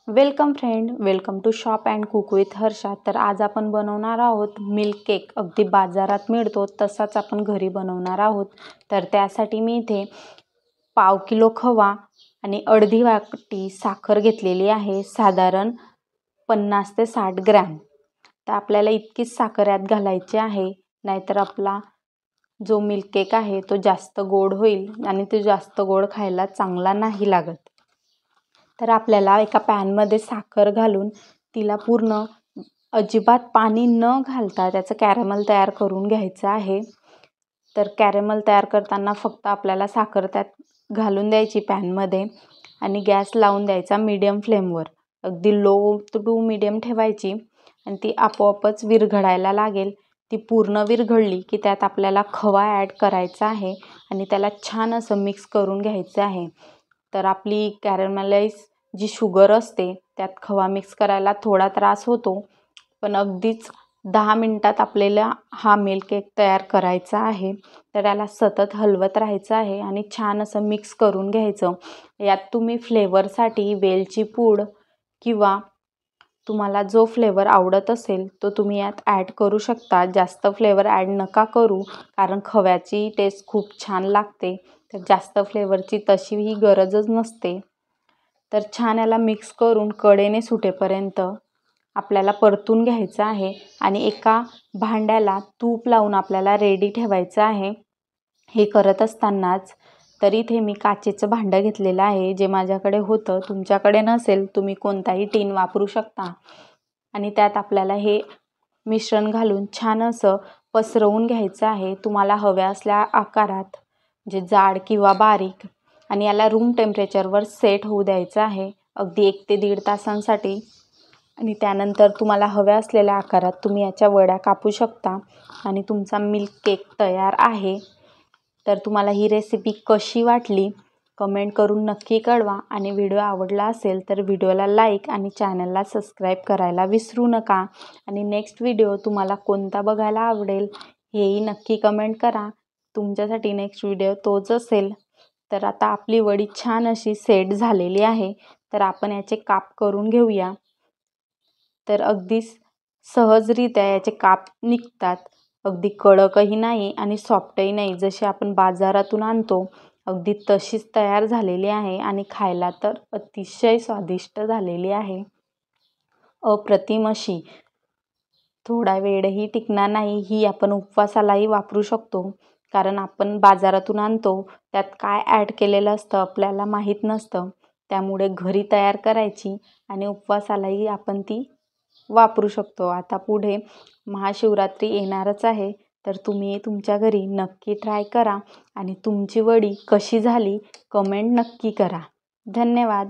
Welcome friend, welcome to shop and cook with Harsha. तर आज आपण बनवणार आहोत मिल्क केक। अगदी बाजारात मिळतो तसाच आपण घरी बनवणार आहोत। तर त्यासाठी मी इथे पाव किलो खवा आणि अर्धी वाटी साखर घेतलेली आहे, साधारण 50 ते 60 ग्रॅम। तर आपल्याला इतकीच साखर यात घालायची आहे, नाहीतर आपला जो मिल्क केक आहे तो जास्त गोड होईल आणि तो जास्त गोड खायला चांगला नाही लागत। तर आपल्याला एका पॅनमध्ये साखर घालून तिला पूर्ण अजिबात पाणी न घालता त्याचं कॅरमल तयार करून घ्यायचं आहे। तर कॅरमल तयार करताना फक्त आपल्याला साखर त्यात घालून द्यायची पॅनमध्ये आणि गॅस लावून द्यायचा मीडियम फ्लेमवर। अगदी लो टू मीडियम ठेवायची आणि ती आपोआपच विरघळायला लागेल। ती पूर्ण विरघळली की त्यात आपल्याला खवा ॲड करायचा आहे आणि त्याला छान असं मिक्स करून घ्यायचं आहे। तर आपली कॅरमलाइज जी शुगर असते त्यात खवा मिक्स करायला थोडा त्रास होतो, पण अगदीच 10 मिनिटात आपल्याला हा मिल्क केक तयार करायचा आहे। तर त्याला सतत हलवत राहायचं आहे आणि छान असं मिक्स करून घ्यायचं। यात तुम्ही फ्लेवरसाठी वेलची पूड किंवा तुम्हाला जो फ्लेवर आवडत असेल तो तुम्ही यात ॲड करू शकता। जास्त फ्लेवर ॲड नका करू, कारण खव्याची टेस्ट खूप छान लागते। तर जास्त फ्लेवरची तशीही गरजच नसते। तर छान याला मिक्स करून कडेने सुटेपर्यंत आपल्याला परतून घ्यायचं आहे आणि एका भांड्याला तूप लावून आपल्याला रेडी ठेवायचं आहे। हे करत असतानाच तर इथे मी काचेचं भांडं घेतलेलं आहे, जे माझ्याकडे होतं। तुमच्याकडे नसेल तुम्ही कोणताही टीन वापरू शकता आणि त्यात आपल्याला हे मिश्रण घालून छान असं पसरवून घ्यायचं आहे, तुम्हाला हव्या असल्या आकारात, जे जाड किंवा बारीक। आणि याला रूम टेम्परेचरवर सेट होऊ द्यायचं आहे अगदी 1 ते 1.5 तासांसाठी। आणि त्यानंतर तुम्हाला हव्या असलेल्या आकारात तुम्ही याच्या वड्या कापू शकता आणि तुमचा मिल्क केक तयार आहे। तर तुम्हाला ही रेसिपी कशी वाटली कमेंट करून नक्की कळवा आणि व्हिडिओ आवडला असेल तर व्हिडिओला लाईक आणि चॅनलला सबस्क्राईब करायला विसरू नका। आणि नेक्स्ट व्हिडिओ तुम्हाला कोणता बघायला आवडेल हेही नक्की कमेंट करा। तुमच्यासाठी नेक्स्ट व्हिडिओ तोच असेल। तर आता आपली वडी छान अशी सेट झालेली आहे, तर आपण याचे काप करून घेऊया। तर अगदी सहजरित्या याचे काप निघतात, अगदी कडकही नाही आणि सॉफ्टही नाही, जशी आपण बाजारातून आणतो अगदी तशीच तयार झालेली आहे आणि खायला तर अतिशय स्वादिष्ट झालेली आहे, अप्रतिम अशी। थोडा वेळही टिकणार नाही, ही आपण उपवासालाही वापरू शकतो, कारण आपण बाजारातून आणतो त्यात काय ॲड केलेलं असतं आपल्याला माहीत नसतं। त्यामुळे घरी तयार करायची आणि उपवासालाही आपण ती वापरू शकतो। आता पुढे महाशिवरात्री येणारच आहे, तर तुम्ही तुमच्या घरी नक्की ट्राय करा आणि तुमची वडी कशी झाली कमेंट नक्की करा। धन्यवाद।